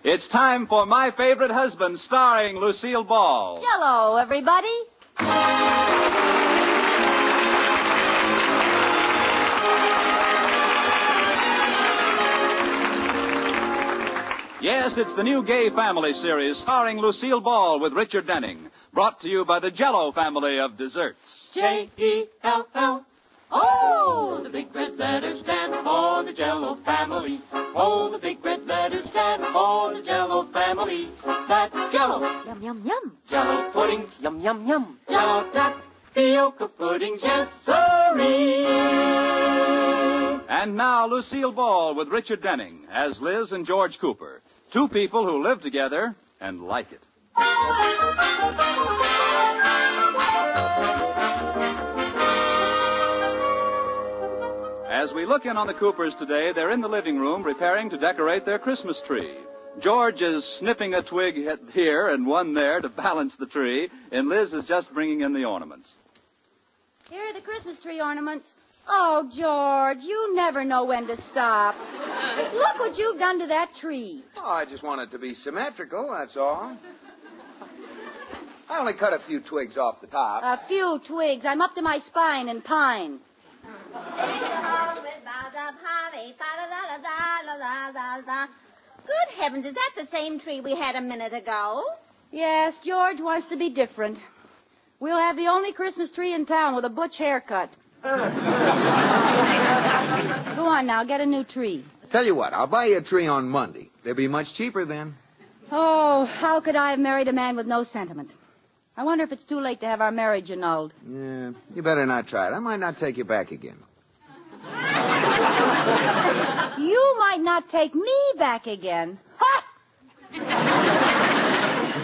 It's time for My Favorite Husband, starring Lucille Ball. Jell-O, everybody. Yes, it's the new Gay Family series starring Lucille Ball with Richard Denning. Brought to you by the Jell-O family of desserts. Jell-O. Oh, the big red letters stand for the Jell-O family. Oh, the big red letters stand for the Jell-O family. That's Jell-O. Yum, yum, yum. Jell-O puddings, yum, yum, yum. Jell-O tapioca puddings, yes, sirree. And now, Lucille Ball with Richard Denning as Liz and George Cooper. Two people who live together and like it. As we look in on the Coopers today, they're in the living room preparing to decorate their Christmas tree. George is snipping a twig here and one there to balance the tree, and Liz is just bringing in the ornaments. Here are the Christmas tree ornaments. Oh, George, you never know when to stop. Look what you've done to that tree. Oh, I just want it to be symmetrical, that's all. I only cut a few twigs off the top. A few twigs. I'm up to my spine in pine. Good heavens, is that the same tree we had a minute ago? Yes, George wants to be different. We'll have the only Christmas tree in town with a butch haircut. Go on now, get a new tree. Tell you what, I'll buy you a tree on Monday. They'll be much cheaper then. Oh, how could I have married a man with no sentiment? I wonder if it's too late to have our marriage annulled. Yeah, you better not try it. I might not take you back again. You might not take me back again. Ha!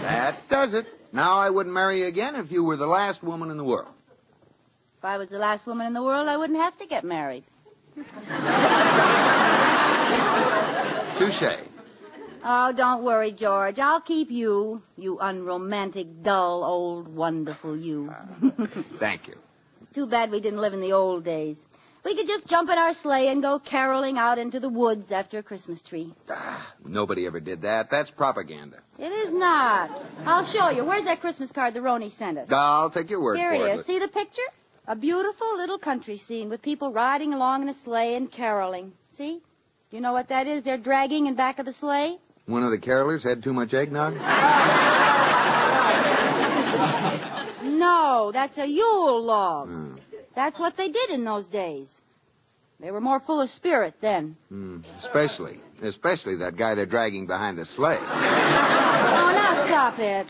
That does it. Now I wouldn't marry you again if you were the last woman in the world. If I was the last woman in the world, I wouldn't have to get married. Touché. Oh, don't worry, George. I'll keep you, you unromantic, dull, old, wonderful you. Thank you. It's too bad we didn't live in the old days. We could just jump in our sleigh and go caroling out into the woods after a Christmas tree. Nobody ever did that. That's propaganda. It is not. I'll show you. Where's that Christmas card the Roni sent us? I'll take your word Here for it it. is. See the picture? A beautiful little country scene with people riding along in a sleigh and caroling. See? You know what that is they're dragging in back of the sleigh? One of the carolers had too much eggnog? No, that's a Yule log. That's what they did in those days. They were more full of spirit then. Especially that guy they're dragging behind the sleigh. Oh, now stop it.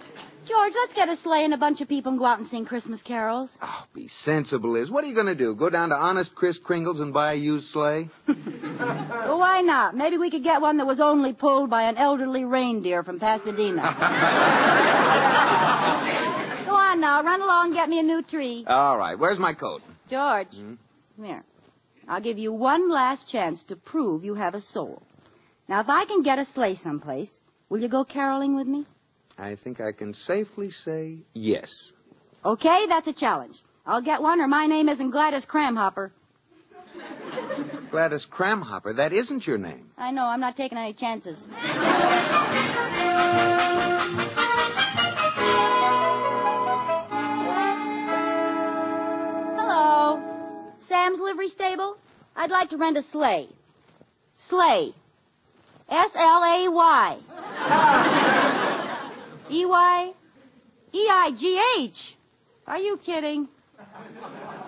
George, let's get a sleigh and a bunch of people and go out and sing Christmas carols. Oh, be sensible, Liz. What are you going to do? Go down to Honest Chris Kringle's and buy a used sleigh? Well, why not? Maybe we could get one that was only pulled by an elderly reindeer from Pasadena. Go on now. Run along and get me a new tree. All right. Where's my coat? George, come here. I'll give you one last chance to prove you have a soul. Now, if I can get a sleigh someplace, will you go caroling with me? I think I can safely say yes. Okay, that's a challenge. I'll get one or my name isn't Gladys Cramhopper. Gladys Cramhopper, that isn't your name. I know, I'm not taking any chances. Hello. Sam's Livery Stable? I'd like to rent a sleigh. Sleigh. S-L-A-Y. E-Y? E-I-G-H. Are you kidding?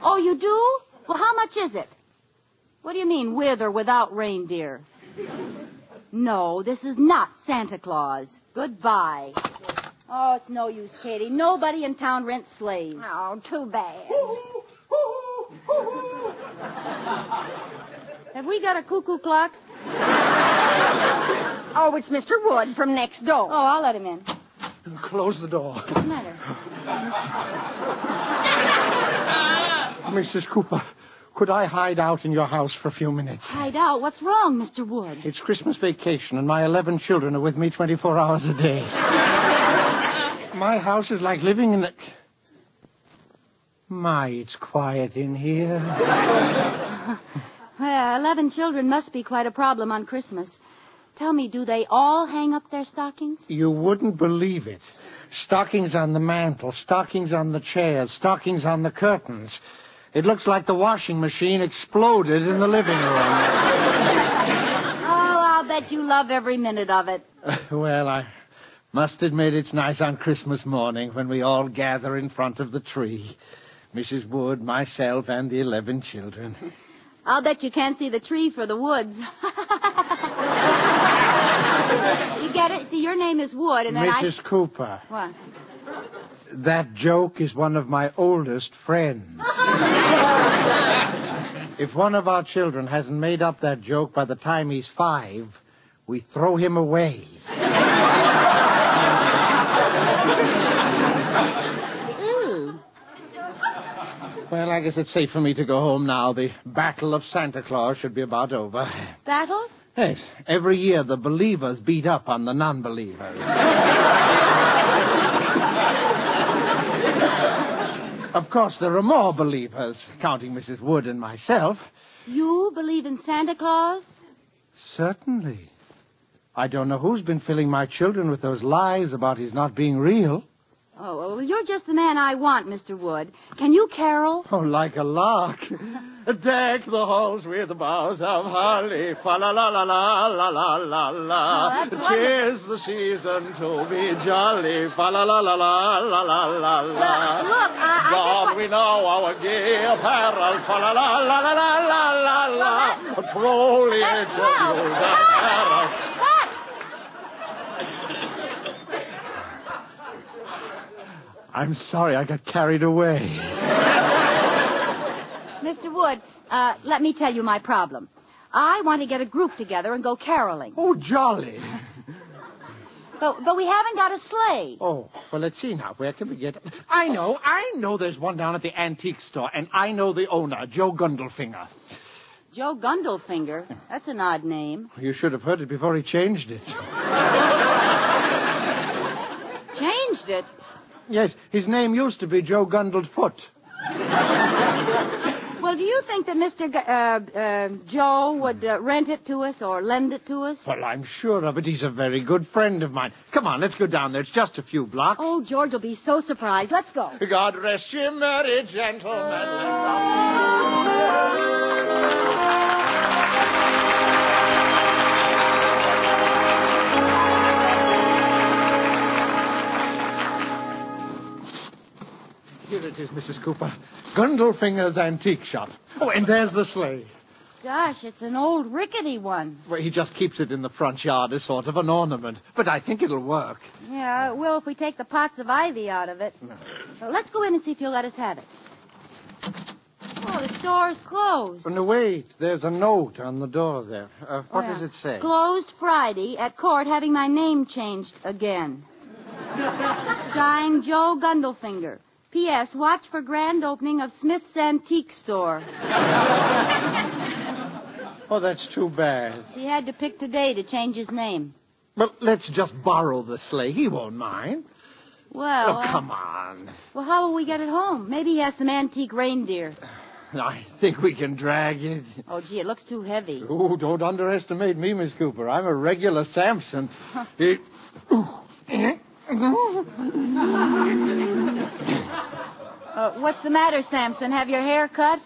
Oh, you do? Well, how much is it? What do you mean, with or without reindeer? No, this is not Santa Claus. Goodbye. Oh, it's no use, Katie. Nobody in town rents sleighs. Oh, too bad. Have we got a cuckoo clock? Oh, it's Mr. Wood from next door. Oh, I'll let him in. Close the door. What's the matter? Mrs. Cooper, could I hide out in your house for a few minutes? Hide out? What's wrong, Mr. Wood? It's Christmas vacation, and my 11 children are with me 24 hours a day. My house is like living in a... My, it's quiet in here. Well, 11 children must be quite a problem on Christmas. Tell me, do they all hang up their stockings? You wouldn't believe it. Stockings on the mantel, stockings on the chairs, stockings on the curtains. It looks like the washing machine exploded in the living room. Oh, I'll bet you love every minute of it. Well, I must admit it's nice on Christmas morning when we all gather in front of the tree. Mrs. Wood, myself, and the 11 children. I'll bet you can't see the tree for the woods. You get it? See, your name is Wood, and then Mrs. Cooper. What? That joke is one of my oldest friends. If one of our children hasn't made up that joke by the time he's 5, we throw him away. Ooh. Well, I guess it's safe for me to go home now. The Battle of Santa Claus should be about over. Battle? Yes. Every year the believers beat up on the non-believers. Of course, there are more believers, counting Mrs. Wood and myself. You believe in Santa Claus? Certainly. I don't know who's been filling my children with those lies about his not being real. Oh, well, you're just the man I want, Mr. Wood. Can you carol? Oh, like a lark. Deck the halls with boughs of holly. Fa-la-la-la-la-la-la-la-la. Oh, that's wonderful. 'Tis the season to be jolly. Fa-la-la-la-la-la-la-la-la. Look, I God, we know our gay apparel. Fa-la-la-la-la-la-la-la-la. Trolley That's edge swell. of the apparel. Cut! I'm sorry, I got carried away. Mr. Wood, let me tell you my problem. I want to get a group together and go caroling. Oh, jolly. But we haven't got a sleigh. Oh, well, let's see now. Where can we get... I know there's one down at the antique store, and I know the owner, Joe Gundelfinger. Joe Gundelfinger? That's an odd name. You should have heard it before he changed it. Changed it? Yes, his name used to be Joe Gundelfoot. Well, do you think that Mr. Joe would rent it to us or lend it to us? Well, I'm sure of it. He's a very good friend of mine. Come on, let's go down there. It's just a few blocks. Oh, George will be so surprised. Let's go. God rest you, merry gentlemen. Here it is, Mrs. Cooper. Gundelfinger's antique shop. Oh, and there's the sleigh. Gosh, it's an old rickety one. Well, he just keeps it in the front yard as sort of an ornament. But I think it'll work. Yeah, it will if we take the pots of ivy out of it. Well, let's go in and see if he'll let us have it. Oh, the store's closed. Oh, no, wait. There's a note on the door there. What does it say? Closed Friday at court having my name changed again. Signed Joe Gundelfinger. P.S. Watch for grand opening of Smith's Antique Store. Oh, that's too bad. He had to pick today to change his name. Well, let's just borrow the sleigh. He won't mind. Well... Oh, come on. Well, how will we get it home? Maybe he has some antique reindeer. I think we can drag it. Oh, gee, it looks too heavy. Oh, don't underestimate me, Miss Cooper. I'm a regular Samson. What's the matter, Samson? Have your hair cut?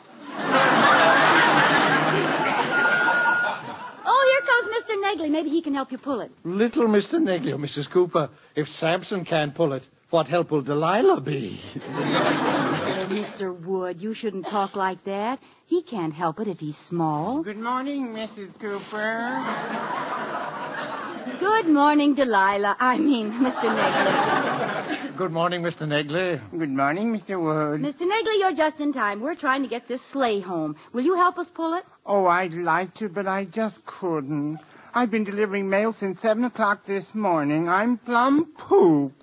Oh, here comes Mr. Negley. Maybe he can help you pull it. Little Mr. Negley, Mrs. Cooper. If Samson can't pull it, what help will Delilah be? Oh, Mr. Wood, you shouldn't talk like that. He can't help it if he's small. Good morning, Mrs. Cooper. Good morning, Delilah. I mean, Mr. Negley. Good morning, Mr. Negley. Good morning, Mr. Wood. Mr. Negley, you're just in time. We're trying to get this sleigh home. Will you help us pull it? Oh, I'd like to, but I just couldn't. I've been delivering mail since 7 o'clock this morning. I'm plumb pooped.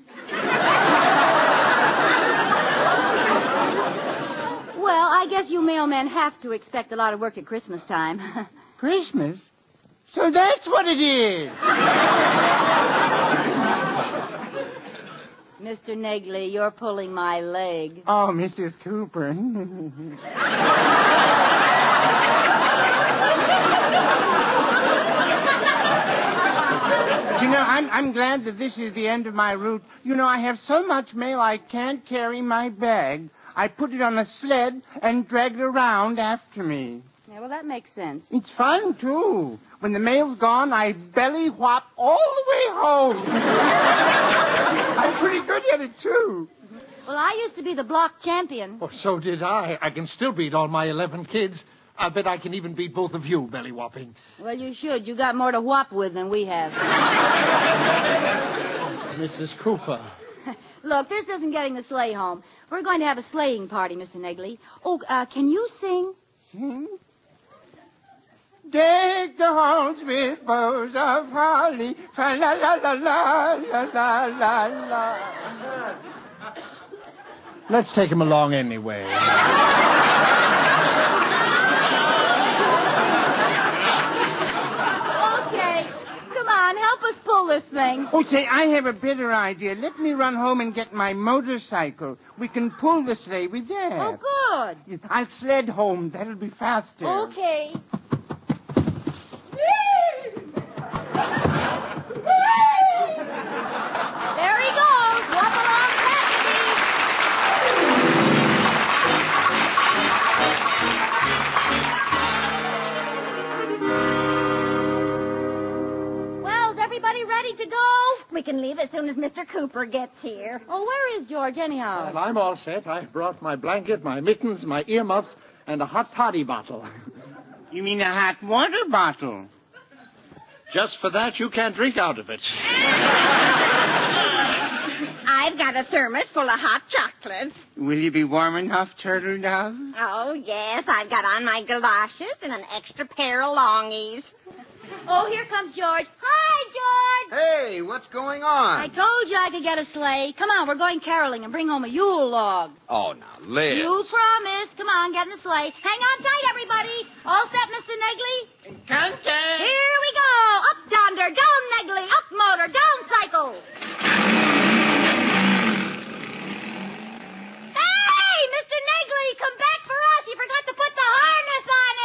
Well, I guess you mailmen have to expect a lot of work at Christmas time. Christmas? So that's what it is. Mr. Negley, you're pulling my leg. Oh, Mrs. Cooper. You know, I'm glad that this is the end of my route. You know, I have so much mail I can't carry my bag. I put it on a sled and drag it around after me. Yeah, well, that makes sense. It's fun, too. When the mail's gone, I belly whop all the way home. I'm pretty good at it, too. Well, I used to be the block champion. Oh, so did I. I can still beat all my 11 kids. I bet I can even beat both of you, belly whopping. Well, you should. You got more to whop with than we have. Mrs. Cooper. Look, this isn't getting the sleigh home. We're going to have a sleighing party, Mr. Negley. Oh, can you sing? Sing? Deck the halls with bows of holly. Fa la la la la la la la la. Let's take him along anyway. Okay. Come on, help us pull this thing. Oh, say, I have a better idea. Let me run home and get my motorcycle. We can pull the sleigh with that. Oh, good. I'll sled home. That'll be faster. Okay. There he goes. Walk along, Cassidy. Well, is everybody ready to go? We can leave as soon as Mr. Cooper gets here. Oh, where is George, anyhow? Well, I'm all set. I brought my blanket, my mittens, my earmuffs, and a hot toddy bottle. You mean a hot water bottle? Just for that, you can't drink out of it. I've got a thermos full of hot chocolate. Will you be warm enough, Turtle Dove? Oh, yes, I've got on my galoshes and an extra pair of longies. Oh, here comes George. Hi, George. Hey, what's going on? I told you I could get a sleigh. Come on, we're going caroling and bring home a Yule log. Oh, now, Liz. You promised. Come on, get in the sleigh. Hang on tight, everybody. All set, Mr. Negley? Contact! Here we go. Up yonder, down Negley, up motor, down cycle. Hey, Mr. Negley, come back for us. You forgot to put the harness on it.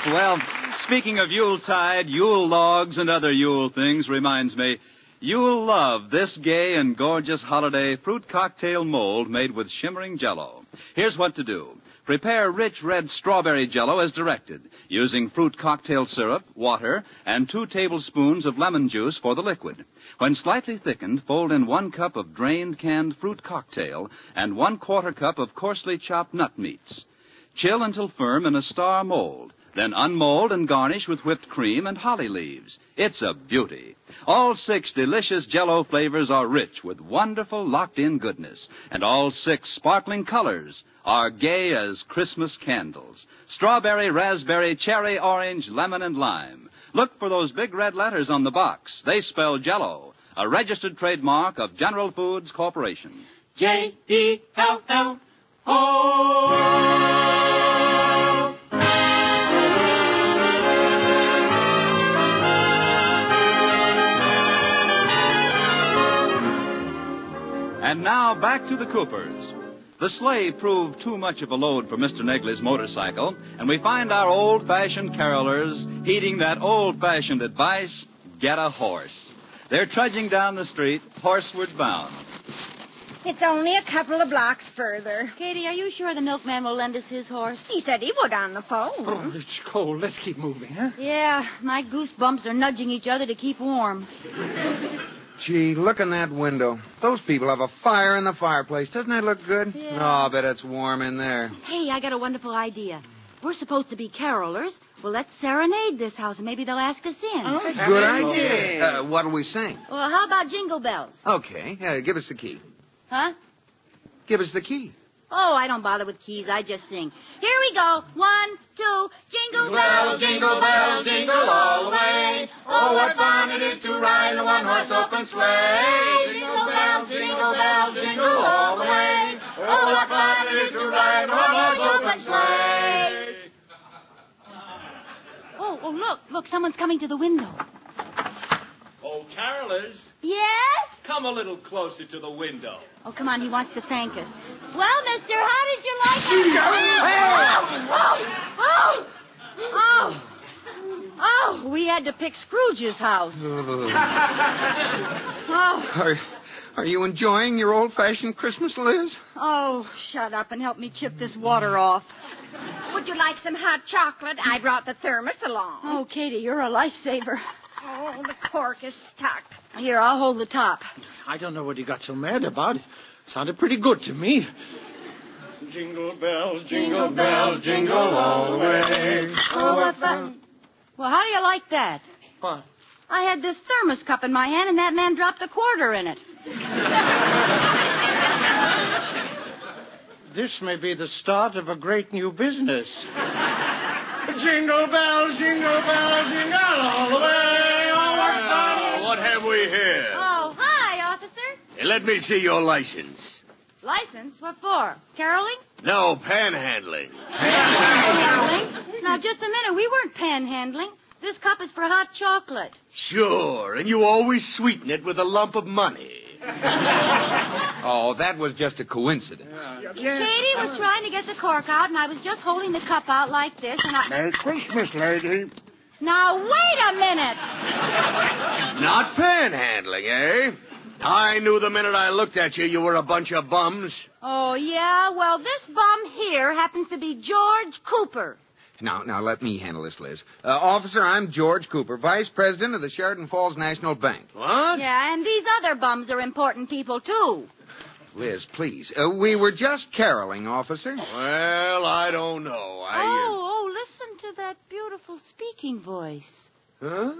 Well, speaking of Yuletide, Yule logs, and other Yule things reminds me, you'll love this gay and gorgeous holiday fruit cocktail mold made with shimmering Jell-O. Here's what to do. Prepare rich red strawberry Jell-O as directed, using fruit cocktail syrup, water, and 2 tablespoons of lemon juice for the liquid. When slightly thickened, fold in 1 cup of drained canned fruit cocktail and 1/4 cup of coarsely chopped nut meats. Chill until firm in a star mold. Then unmold and garnish with whipped cream and holly leaves. It's a beauty. All 6 delicious Jell-O flavors are rich with wonderful locked-in goodness. And all 6 sparkling colors are gay as Christmas candles. Strawberry, raspberry, cherry, orange, lemon, and lime. Look for those big red letters on the box. They spell Jell-O, a registered trademark of General Foods Corporation. Jell-O. And now back to the Coopers. The sleigh proved too much of a load for Mr. Negley's motorcycle, and we find our old-fashioned carolers heeding that old-fashioned advice, get a horse. They're trudging down the street, horseward bound. It's only a couple of blocks further. Katie, are you sure the milkman will lend us his horse? He said he would on the phone. Oh, it's cold. Let's keep moving, huh? Yeah, my goosebumps are nudging each other to keep warm. Gee, look in that window. Those people have a fire in the fireplace. Doesn't that look good? Yeah. Oh, I bet it's warm in there. Hey, I got a wonderful idea. We're supposed to be carolers. Well, let's serenade this house, and maybe they'll ask us in. Good idea. What'll we sing? Well, how about Jingle Bells? Okay, give us the key. Huh? Give us the key. Oh, I don't bother with keys. I just sing. Here we go. 1, 2, jingle bells, jingle bells, jingle all the way. Oh, what fun it is to ride in a one-horse open sleigh. Jingle bells, jingle all the way. Oh, what fun it is to ride in a one-horse open sleigh. Oh, look, someone's coming to the window. Oh, carolers. Yes? come a little closer to the window. Oh, come on, he wants to thank us. Well, mister, how did you like it? Oh, we had to pick Scrooge's house. Are you enjoying your old-fashioned Christmas, Liz? Oh, shut up and help me chip this water off. Would you like some hot chocolate? I brought the thermos along. Oh, Katie, you're a lifesaver. Oh, the cork is stuck. Here, I'll hold the top. I don't know what he got so mad about. It sounded pretty good to me. Jingle bells, jingle all the way. Oh, what fun. Well, how do you like that? What? I had this thermos cup in my hand, and that man dropped a quarter in it. This may be the start of a great new business. Jingle bells, jingle all the way. Oh, what fun. What have we here? Oh, hi, officer. Hey, let me see your license. License? What for? Caroling? No, panhandling. Panhandling? Now, just a minute. We weren't panhandling. This cup is for hot chocolate. Sure, and you always sweeten it with a lump of money. Oh, that was just a coincidence. Katie was trying to get the cork out, and I was just holding the cup out like this, and I... Merry Christmas, lady. Now, wait a minute. Not panhandling, eh? I knew the minute I looked at you were a bunch of bums. Oh, yeah? Well, this bum here happens to be George Cooper. Now, let me handle this, Liz. Officer, I'm George Cooper, Vice President of the Sheridan Falls National Bank. What? Yeah, and these other bums are important people, too. Liz, please. We were just caroling, officer. Well, I don't know. Oh, listen to that beautiful speaking voice. Huh?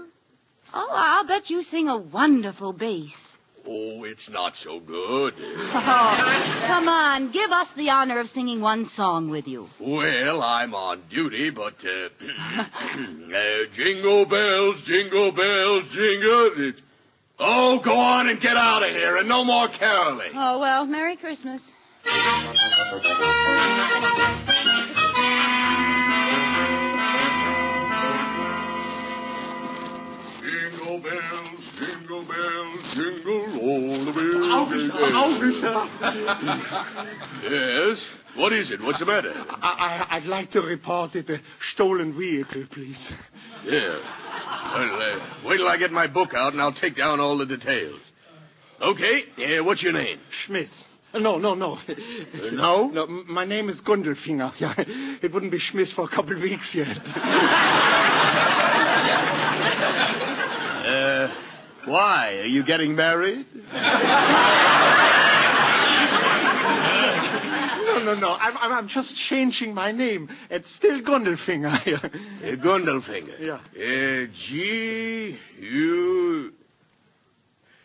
Oh, I'll bet you sing a wonderful bass. Oh, it's not so good. Oh, come on, give us the honor of singing one song with you. Well, I'm on duty, but, jingle bells, jingle. Oh, go on and get out of here, and no more caroling. Oh, well, Merry Christmas. Jingle bells, jingle all the way. Officer. Yes? What is it? What's the matter? I'd like to report it a stolen vehicle, please. Yeah. Well, wait till I get my book out and I'll take down all the details. Okay, what's your name? Schmiss. No. No? No, my name is Gundelfinger. Yeah, it wouldn't be Schmiss for a couple of weeks yet. Why? Are you getting married? No. I'm just changing my name. It's still Gundelfinger. Gundelfinger? Yeah.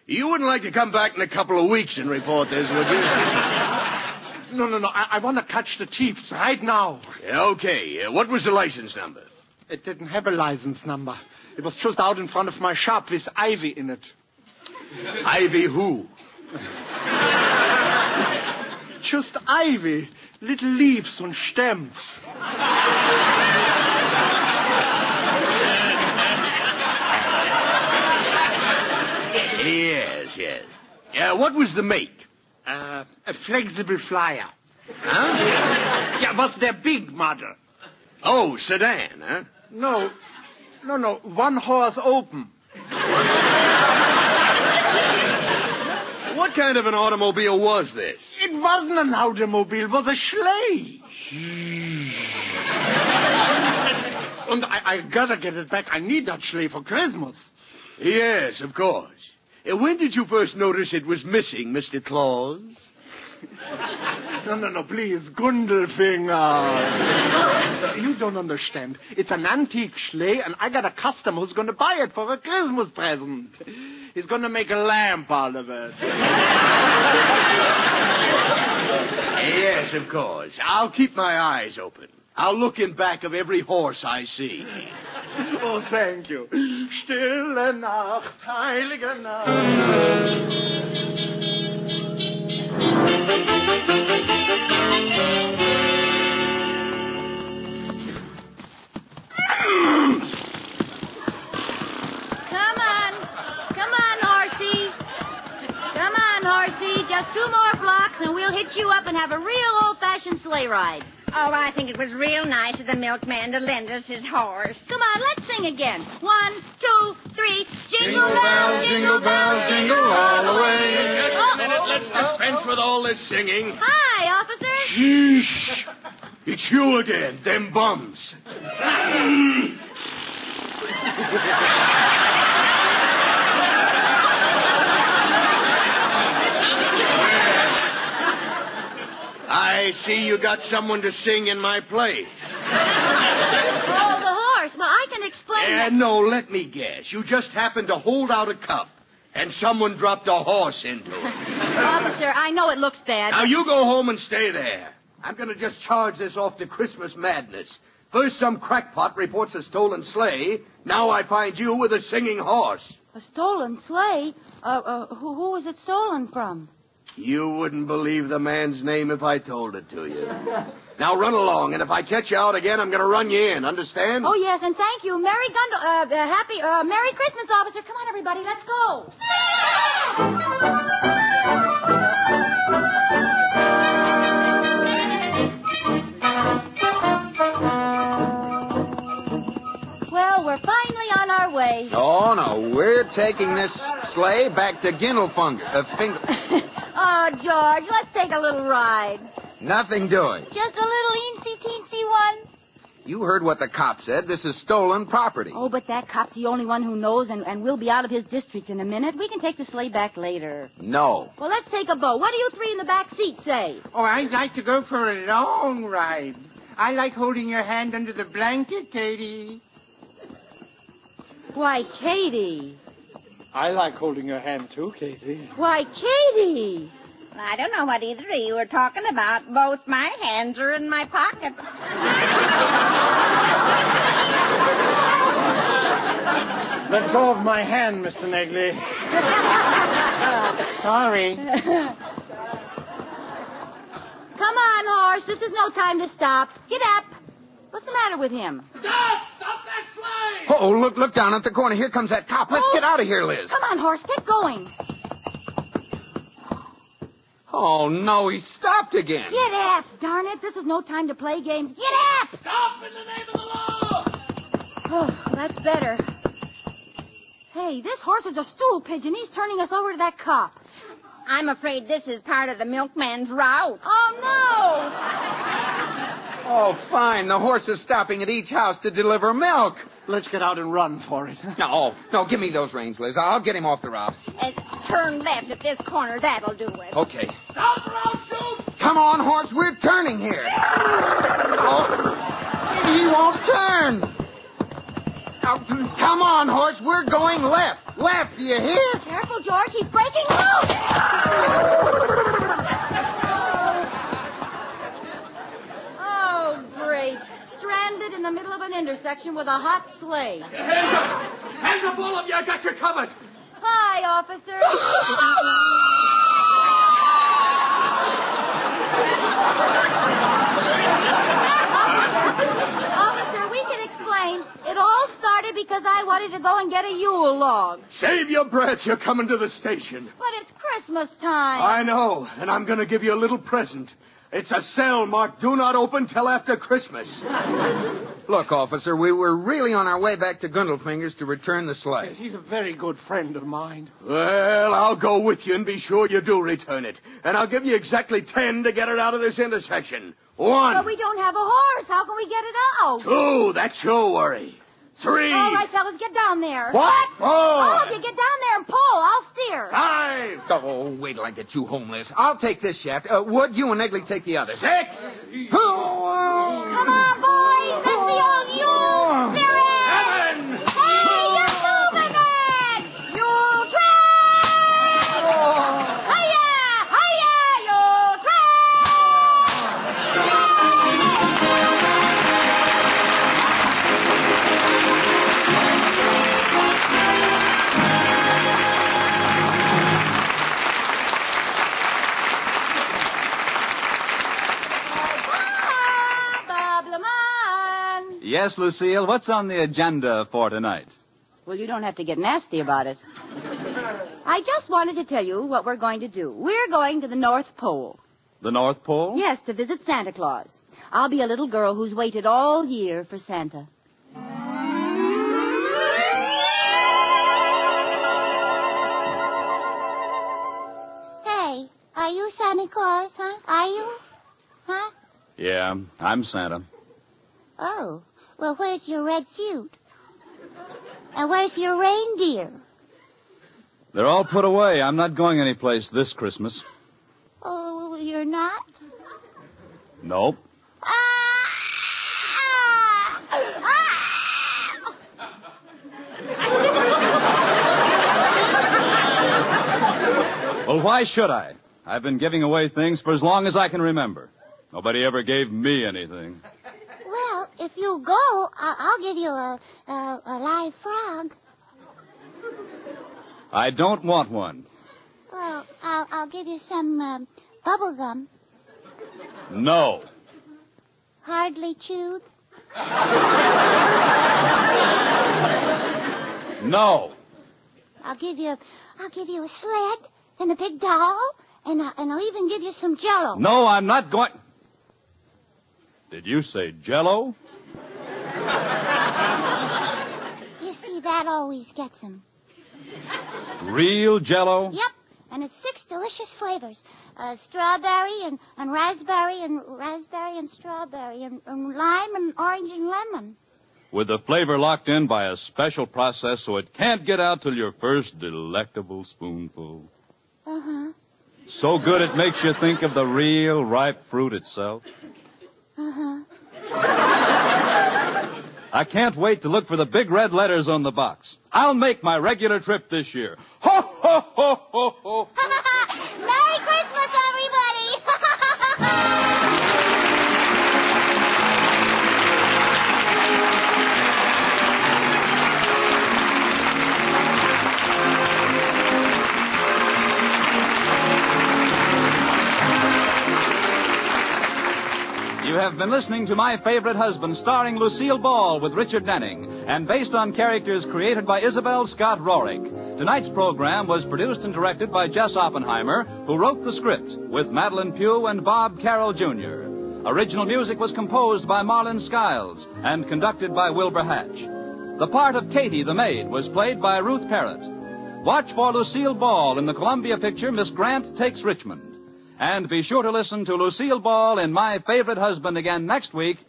You wouldn't like to come back in a couple of weeks and report this, would you? No. I want to catch the thieves right now. Okay. What was the license number? It didn't have a license number. It was just out in front of my shop with ivy in it. Ivy who? Just ivy. Little leaves and stems. Yes. Yeah, what was the make? A flexible flyer. Huh? Yeah, was their big model. Oh, sedan, huh? No, one horse open. What kind of an automobile was this? It wasn't an automobile, it was a sleigh. And I gotta get it back. I need that sleigh for Christmas. Yes, of course. When did you first notice it was missing, Mr. Claus? No, please, Gundelfinger. You don't understand. It's an antique sleigh, and I got a customer who's going to buy it for a Christmas present. He's going to make a lamp out of it. Yes, of course. I'll keep my eyes open. I'll look in back of every horse I see. Oh, thank you. Stille Nacht, heilige Nacht. Come on, horsey. get you up and have a real old-fashioned sleigh ride. Oh, I think it was real nice of the milkman to lend us his horse. Come on, let's sing again. 1, 2, 3. Jingle bells, jingle bells, jingle all the way. Just a minute. Let's dispense with all this singing. Hi, officer. Sheesh. It's you again, them bums. I see you got someone to sing in my place. Oh, the horse. Well, I can explain. No, let me guess. You just happened to hold out a cup, and someone dropped a horse into it. Officer, I know it looks bad. Now, you go home and stay there. I'm going to just charge this off to Christmas madness. First, some crackpot reports a stolen sleigh. Now I find you with a singing horse. A stolen sleigh? Who was it stolen from? You wouldn't believe the man's name if I told it to you. Now run along, and if I catch you out again, I'm going to run you in. Understand? Oh, yes, and thank you. Merry Christmas, officer. Come on, everybody, let's go. Well, we're finally on our way. Oh, no, we're taking this sleigh back to Gindelfunger. Oh, George, let's take a little ride. Nothing doing. Just a little eensy-teensy one. You heard what the cop said. This is stolen property. Oh, but that cop's the only one who knows, and we'll be out of his district in a minute. We can take the sleigh back later. No. Well, let's take a boat. What do you three in the back seat say? Oh, I'd like to go for a long ride. I like holding your hand under the blanket, Katie. Why, Katie. I like holding your hand, too, Katie. Why, Katie. I don't know what either of you are talking about. Both my hands are in my pockets. Let go of my hand, Mr. Negley. Sorry. Come on, horse. This is no time to stop. Get up. What's the matter with him? Stop! Stop that sleigh! Oh, look down at the corner. Here comes that cop. Let's get out of here, Liz. Come on, horse. Get going. Oh, no, he stopped again. Get up. Darn it. This is no time to play games. Get up. Stop in the name of the law! Oh, that's better. Hey, this horse is a stool pigeon. He's turning us over to that cop. I'm afraid this is part of the milkman's route. Oh, no. Oh, fine. The horse is stopping at each house to deliver milk. Let's get out and run for it. No, give me those reins, Liz. I'll get him off the route. Turn left at this corner. That'll do it. Okay. Stop or I'll shoot! Come on, horse. We're turning here. Oh, he won't turn. Oh, come on, horse. We're going left. Left, do you hear? Careful, George. He's breaking loose. Oh, great. Stranded in the middle of an intersection with a hot sleigh. Hands up! Hands up, all of you! I got you covered! Hi, officer. Officer, we can explain. It all started because I wanted to go and get a Yule log. Save your breath. You're coming to the station. But it's Christmas time. I know, and I'm going to give you a little present. It's a cell marked Do Not Open Till After Christmas. Look, officer, we were really on our way back to Gundelfinger's to return the sleigh. Yes, he's a very good friend of mine. Well, I'll go with you and be sure you do return it. And I'll give you exactly 10 to get it out of this intersection. 1. But we don't have a horse. How can we get it out? 2. That's your worry. 3. All right, fellas, get down there. What? 4. Oh, if you get down there and pull, I'll steer. 5. Oh, wait till I get you home, Liz. I'll take this shaft. Wood, you and Egley take the other. 6. Come on, boys. That's the old Yule spirit. 7. Hey, you're moving it. Yule train. Hiya, hiya, Yule Yes, Lucille, what's on the agenda for tonight? Well, you don't have to get nasty about it. I just wanted to tell you what we're going to do. We're going to the North Pole. The North Pole? Yes, to visit Santa Claus. I'll be a little girl who's waited all year for Santa. Hey, are you Santa Claus, huh? Are you? Huh? Yeah, I'm Santa. Oh, well, where's your red suit? And where's your reindeer? They're all put away. I'm not going anyplace this Christmas. Oh, you're not? Nope. Well, why should I? I've been giving away things for as long as I can remember. Nobody ever gave me anything. Well, if you go, I'll give you a live frog. I don't want one. Well, I'll give you some bubble gum. No. Hardly chewed. No. I'll give you a sled and a big doll, and I'll even give you some Jell-O. No, I'm not going. Did you say Jell-O? You see, that always gets him. Real Jell-O? Yep, and it's 6 delicious flavors. Strawberry and raspberry and strawberry and lime and orange and lemon. With the flavor locked in by a special process so it can't get out till your first delectable spoonful. Uh-huh. So good it makes you think of the real ripe fruit itself. Uh-huh. I can't wait to look for the big red letters on the box. I'll make my regular trip this year. Ho, ho, ho, ho, ho. Merry Christmas, everybody! You have been listening to My Favorite Husband, starring Lucille Ball with Richard Denning, and based on characters created by Isabel Scott Rorick. Tonight's program was produced and directed by Jess Oppenheimer, who wrote the script with Madeline Pugh and Bob Carroll, Jr. Original music was composed by Marlon Skiles and conducted by Wilbur Hatch. The part of Katie the maid was played by Ruth Parrott. Watch for Lucille Ball in the Columbia picture Miss Grant Takes Richmond. And be sure to listen to Lucille Ball in My Favorite Husband again next week,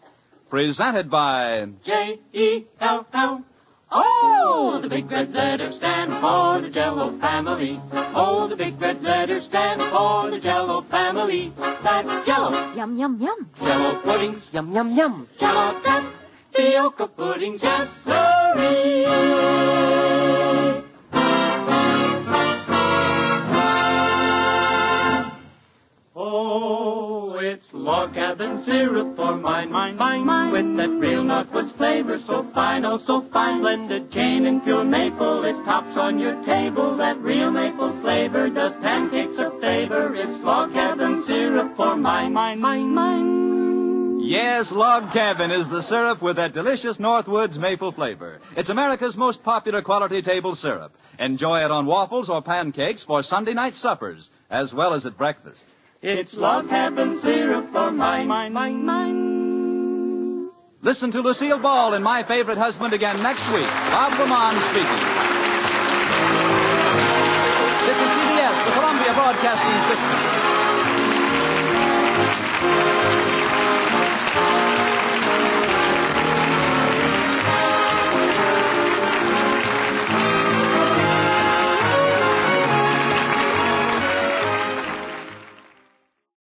presented by Jell-O. Oh, the big red letters stand for the Jell-O family. Oh, the big red letters stand for the Jell-O family. That's Jell-O. Yum, yum, yum. Jell-O puddings. Yum, yum, yum. Jell-O tapioca puddings. Yes, sirree. Oh, it's log cabin syrup for mine, with that real Northwoods flavor so fine, oh so fine. Blended cane and pure maple, it's tops on your table. That real maple flavor does pancakes a favor. It's log cabin syrup for mine. Yes, Log Cabin is the syrup with that delicious Northwoods maple flavor. It's America's most popular quality table syrup. Enjoy it on waffles or pancakes for Sunday night suppers, as well as at breakfast. It's log cabin syrup for mine. Listen to Lucille Ball in My Favorite Husband again next week. Bob Lamont speaking. This is CBS, the Columbia Broadcasting System.